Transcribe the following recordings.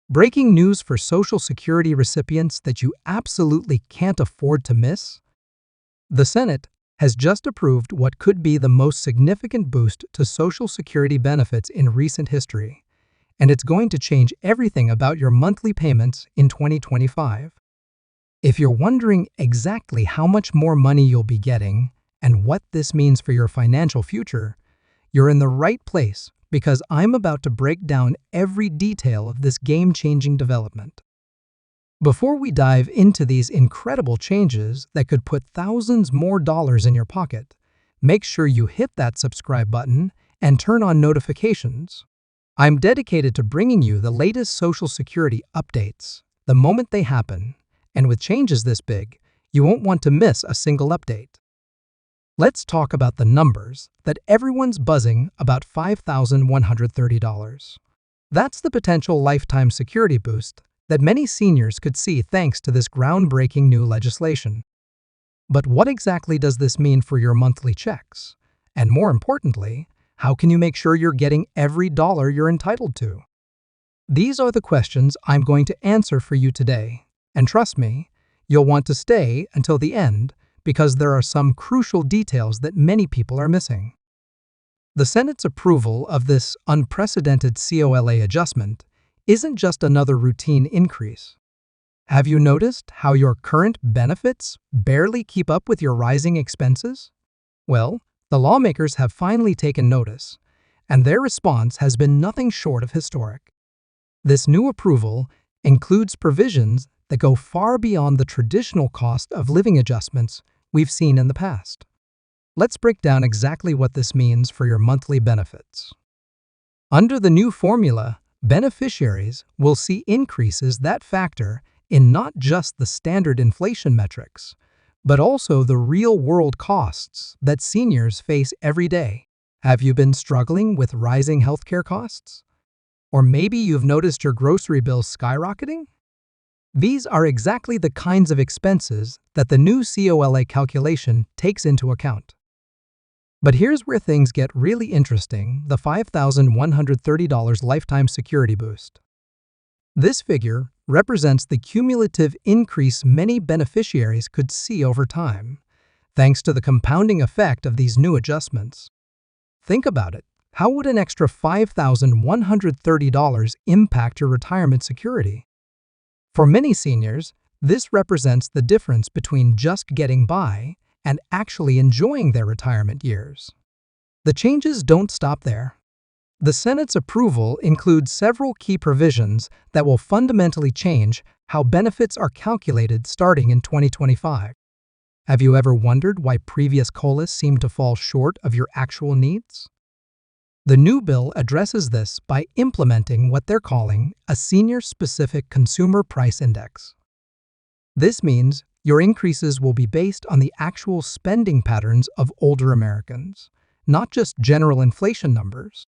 Breaking news for Social Security recipients that you absolutely can't afford to miss. The Senate has just approved what could be the most significant boost to Social Security benefits in recent history, and it's going to change everything about your monthly payments in 2025. If you're wondering exactly how much more money you'll be getting and what this means for your financial future, you're in the right place because I'm about to break down every detail of this game-changing development. Before we dive into these incredible changes that could put thousands more dollars in your pocket, make sure you hit that subscribe button and turn on notifications. I'm dedicated to bringing you the latest Social Security updates the moment they happen, and with changes this big, you won't want to miss a single update. Let's talk about the numbers that everyone's buzzing about: $5,130. That's the potential lifetime security boost that many seniors could see thanks to this groundbreaking new legislation. But what exactly does this mean for your monthly checks? And more importantly, how can you make sure you're getting every dollar you're entitled to? These are the questions I'm going to answer for you today. And trust me, you'll want to stay until the end because there are some crucial details that many people are missing. The Senate's approval of this unprecedented COLA adjustment isn't just another routine increase. Have you noticed how your current benefits barely keep up with your rising expenses? Well, the lawmakers have finally taken notice, and their response has been nothing short of historic. This new approval includes provisions that go far beyond the traditional cost of living adjustments we've seen in the past. Let's break down exactly what this means for your monthly benefits. Under the new formula, beneficiaries will see increases that factor in not just the standard inflation metrics, but also the real-world costs that seniors face every day. Have you been struggling with rising healthcare costs? Or maybe you've noticed your grocery bills skyrocketing? These are exactly the kinds of expenses that the new COLA calculation takes into account. But here's where things get really interesting: the $5,130 lifetime security boost. This figure represents the cumulative increase many beneficiaries could see over time, thanks to the compounding effect of these new adjustments. Think about it. How would an extra $5,130 impact your retirement security? For many seniors, this represents the difference between just getting by and actually enjoying their retirement years. The changes don't stop there. The Senate's approval includes several key provisions that will fundamentally change how benefits are calculated starting in 2025. Have you ever wondered why previous COLAs seem to fall short of your actual needs? The new bill addresses this by implementing what they're calling a senior-specific consumer price index. This means your increases will be based on the actual spending patterns of older Americans, not just general inflation numbers.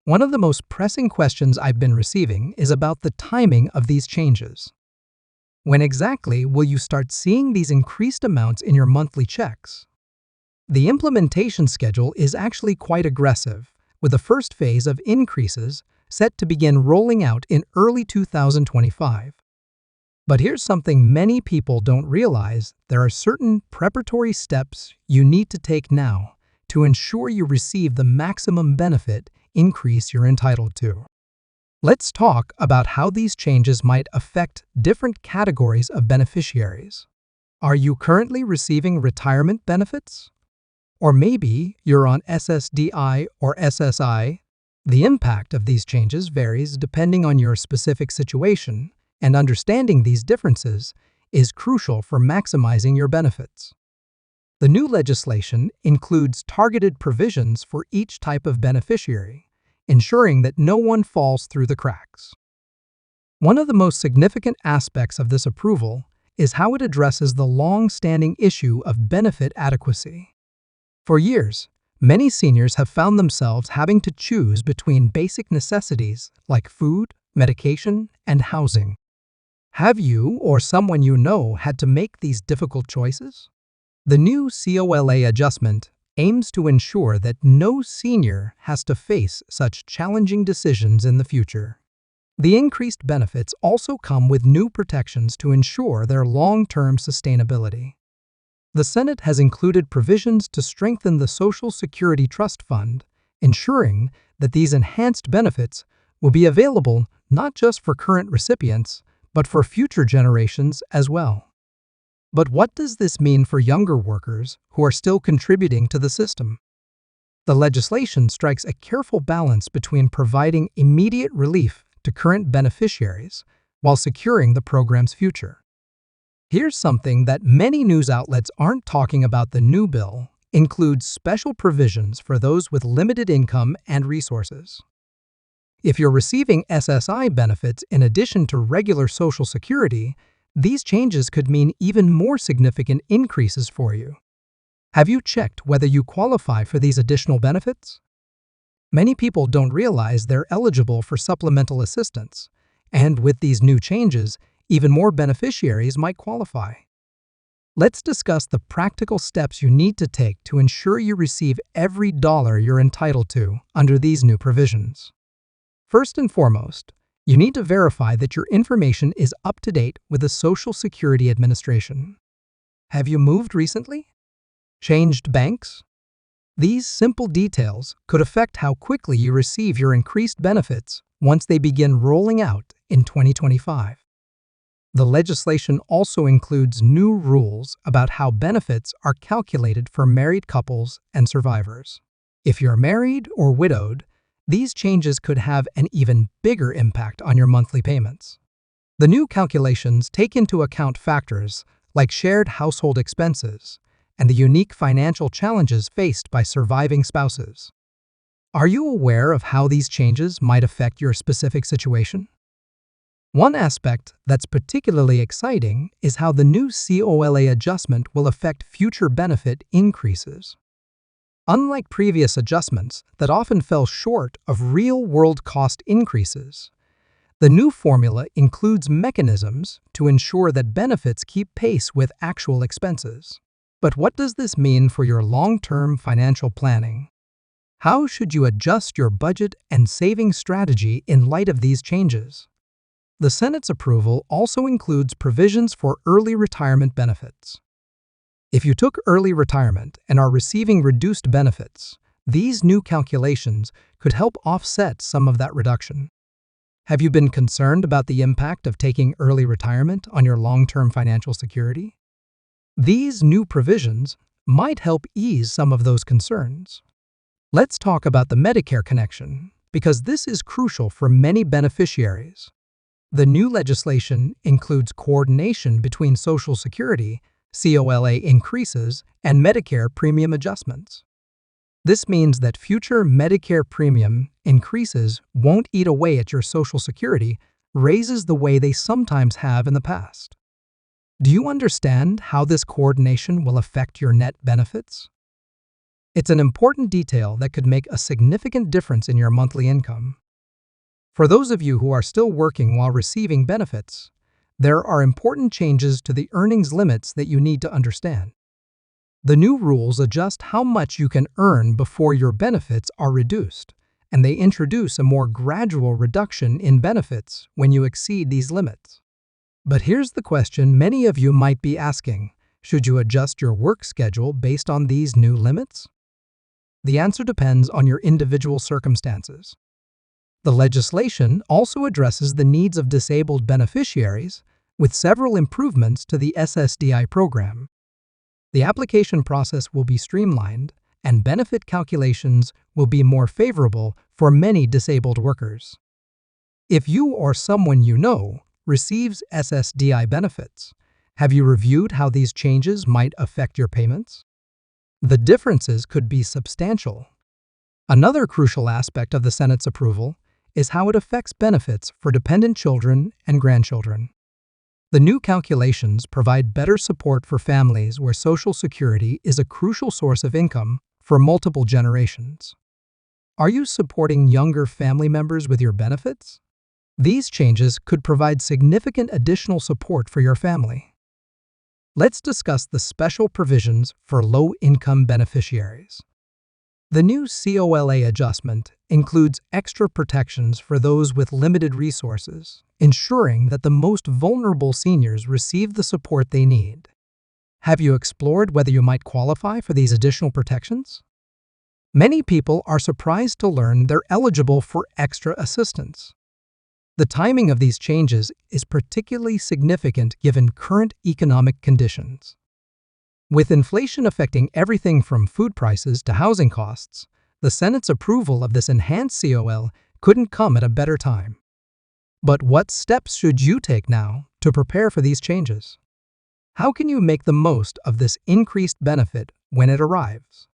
One of the most pressing questions I've been receiving is about the timing of these changes. When exactly will you start seeing these increased amounts in your monthly checks? The implementation schedule is actually quite aggressive, with the first phase of increases set to begin rolling out in early 2025. But here's something many people don't realize: there are certain preparatory steps you need to take now to ensure you receive the maximum benefit increase you're entitled to. Let's talk about how these changes might affect different categories of beneficiaries. Are you currently receiving retirement benefits? Or maybe you're on SSDI or SSI. The impact of these changes varies depending on your specific situation, and understanding these differences is crucial for maximizing your benefits. The new legislation includes targeted provisions for each type of beneficiary, ensuring that no one falls through the cracks. One of the most significant aspects of this approval is how it addresses the long-standing issue of benefit adequacy. For years, many seniors have found themselves having to choose between basic necessities like food, medication, and housing. Have you or someone you know had to make these difficult choices? The new COLA adjustment aims to ensure that no senior has to face such challenging decisions in the future. The increased benefits also come with new protections to ensure their long-term sustainability. The Senate has included provisions to strengthen the Social Security Trust Fund, ensuring that these enhanced benefits will be available not just for current recipients, but for future generations as well. But what does this mean for younger workers who are still contributing to the system? The legislation strikes a careful balance between providing immediate relief to current beneficiaries while securing the program's future. Here's something that many news outlets aren't talking about. The new bill includes special provisions for those with limited income and resources. If you're receiving SSI benefits in addition to regular Social Security, these changes could mean even more significant increases for you. Have you checked whether you qualify for these additional benefits? Many people don't realize they're eligible for supplemental assistance, and with these new changes, even more beneficiaries might qualify. Let's discuss the practical steps you need to take to ensure you receive every dollar you're entitled to under these new provisions. First and foremost, you need to verify that your information is up to date with the Social Security Administration. Have you moved recently? Changed banks? These simple details could affect how quickly you receive your increased benefits once they begin rolling out in 2025. The legislation also includes new rules about how benefits are calculated for married couples and survivors. If you're married or widowed, these changes could have an even bigger impact on your monthly payments. The new calculations take into account factors like shared household expenses and the unique financial challenges faced by surviving spouses. Are you aware of how these changes might affect your specific situation? One aspect that's particularly exciting is how the new COLA adjustment will affect future benefit increases. Unlike previous adjustments that often fell short of real-world cost increases, the new formula includes mechanisms to ensure that benefits keep pace with actual expenses. But what does this mean for your long-term financial planning? How should you adjust your budget and saving strategy in light of these changes? The Senate's approval also includes provisions for early retirement benefits. If you took early retirement and are receiving reduced benefits, these new calculations could help offset some of that reduction. Have you been concerned about the impact of taking early retirement on your long-term financial security? These new provisions might help ease some of those concerns. Let's talk about the Medicare connection, because this is crucial for many beneficiaries. The new legislation includes coordination between Social Security, COLA increases, and Medicare premium adjustments. This means that future Medicare premium increases won't eat away at your Social Security raises the way they sometimes have in the past. Do you understand how this coordination will affect your net benefits? It's an important detail that could make a significant difference in your monthly income. For those of you who are still working while receiving benefits, there are important changes to the earnings limits that you need to understand. The new rules adjust how much you can earn before your benefits are reduced, and they introduce a more gradual reduction in benefits when you exceed these limits. But here's the question many of you might be asking: should you adjust your work schedule based on these new limits? The answer depends on your individual circumstances. The legislation also addresses the needs of disabled beneficiaries with several improvements to the SSDI program. The application process will be streamlined, and benefit calculations will be more favorable for many disabled workers. If you or someone you know receives SSDI benefits, have you reviewed how these changes might affect your payments? The differences could be substantial. Another crucial aspect of the Senate's approval is how it affects benefits for dependent children and grandchildren. The new calculations provide better support for families where Social Security is a crucial source of income for multiple generations. Are you supporting younger family members with your benefits? These changes could provide significant additional support for your family. Let's discuss the special provisions for low-income beneficiaries. The new COLA adjustment includes extra protections for those with limited resources, ensuring that the most vulnerable seniors receive the support they need. Have you explored whether you might qualify for these additional protections? Many people are surprised to learn they're eligible for extra assistance. The timing of these changes is particularly significant given current economic conditions. With inflation affecting everything from food prices to housing costs, the Senate's approval of this enhanced COL couldn't come at a better time. But what steps should you take now to prepare for these changes? How can you make the most of this increased benefit when it arrives?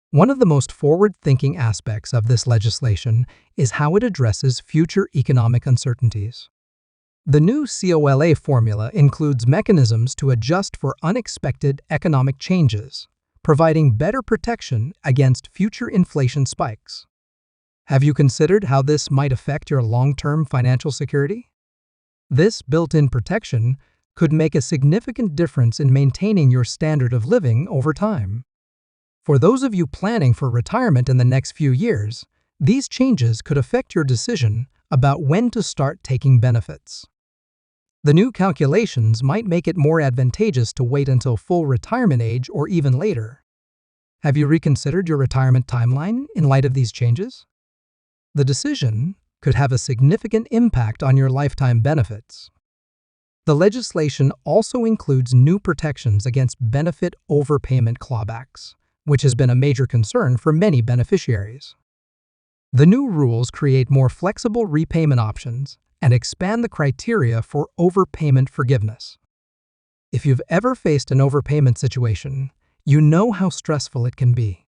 One of the most forward-thinking aspects of this legislation is how it addresses future economic uncertainties. The new COLA formula includes mechanisms to adjust for unexpected economic changes, providing better protection against future inflation spikes. Have you considered how this might affect your long-term financial security? This built-in protection could make a significant difference in maintaining your standard of living over time. For those of you planning for retirement in the next few years, these changes could affect your decision about when to start taking benefits. The new calculations might make it more advantageous to wait until full retirement age or even later. Have you reconsidered your retirement timeline in light of these changes? The decision could have a significant impact on your lifetime benefits. The legislation also includes new protections against benefit overpayment clawbacks, which has been a major concern for many beneficiaries. The new rules create more flexible repayment options and expand the criteria for overpayment forgiveness. If you've ever faced an overpayment situation, you know how stressful it can be.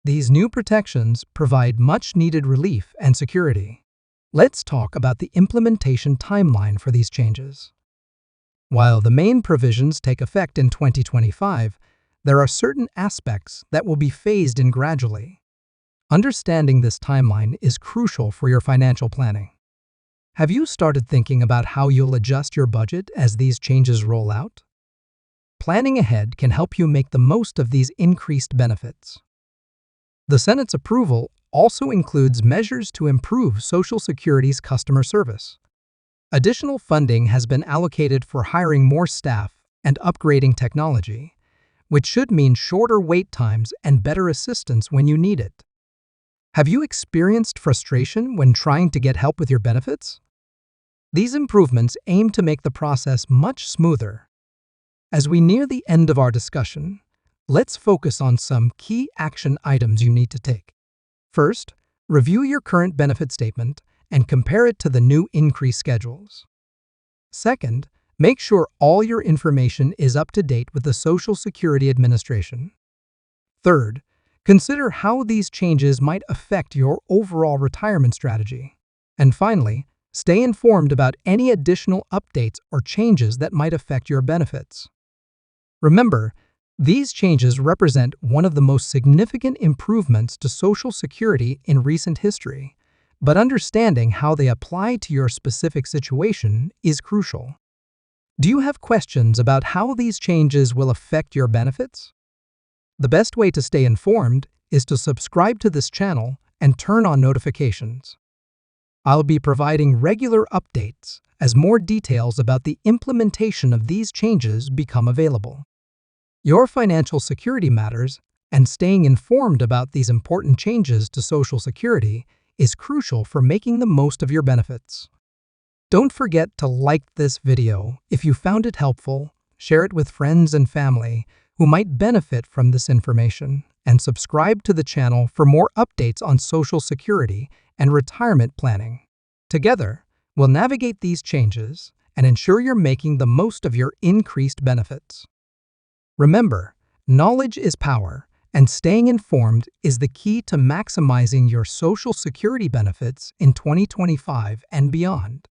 These new protections provide much-needed relief and security. Let's talk about the implementation timeline for these changes. While the main provisions take effect in 2025, there are certain aspects that will be phased in gradually. Understanding this timeline is crucial for your financial planning. Have you started thinking about how you'll adjust your budget as these changes roll out? Planning ahead can help you make the most of these increased benefits. The Senate's approval also includes measures to improve Social Security's customer service. Additional funding has been allocated for hiring more staff and upgrading technology, which should mean shorter wait times and better assistance when you need it. Have you experienced frustration when trying to get help with your benefits? These improvements aim to make the process much smoother. As we near the end of our discussion, let's focus on some key action items you need to take. First, review your current benefit statement and compare it to the new increase schedules. Second, make sure all your information is up to date with the Social Security Administration. Third, consider how these changes might affect your overall retirement strategy. And finally, stay informed about any additional updates or changes that might affect your benefits. Remember, these changes represent one of the most significant improvements to Social Security in recent history, but understanding how they apply to your specific situation is crucial. Do you have questions about how these changes will affect your benefits? The best way to stay informed is to subscribe to this channel and turn on notifications. I'll be providing regular updates as more details about the implementation of these changes become available. Your financial security matters, and staying informed about these important changes to Social Security is crucial for making the most of your benefits. Don't forget to like this video if you found it helpful, share it with friends and family who might benefit from this information, and subscribe to the channel for more updates on Social Security and retirement planning. Together, we'll navigate these changes and ensure you're making the most of your increased benefits. Remember, knowledge is power, and staying informed is the key to maximizing your Social Security benefits in 2025 and beyond.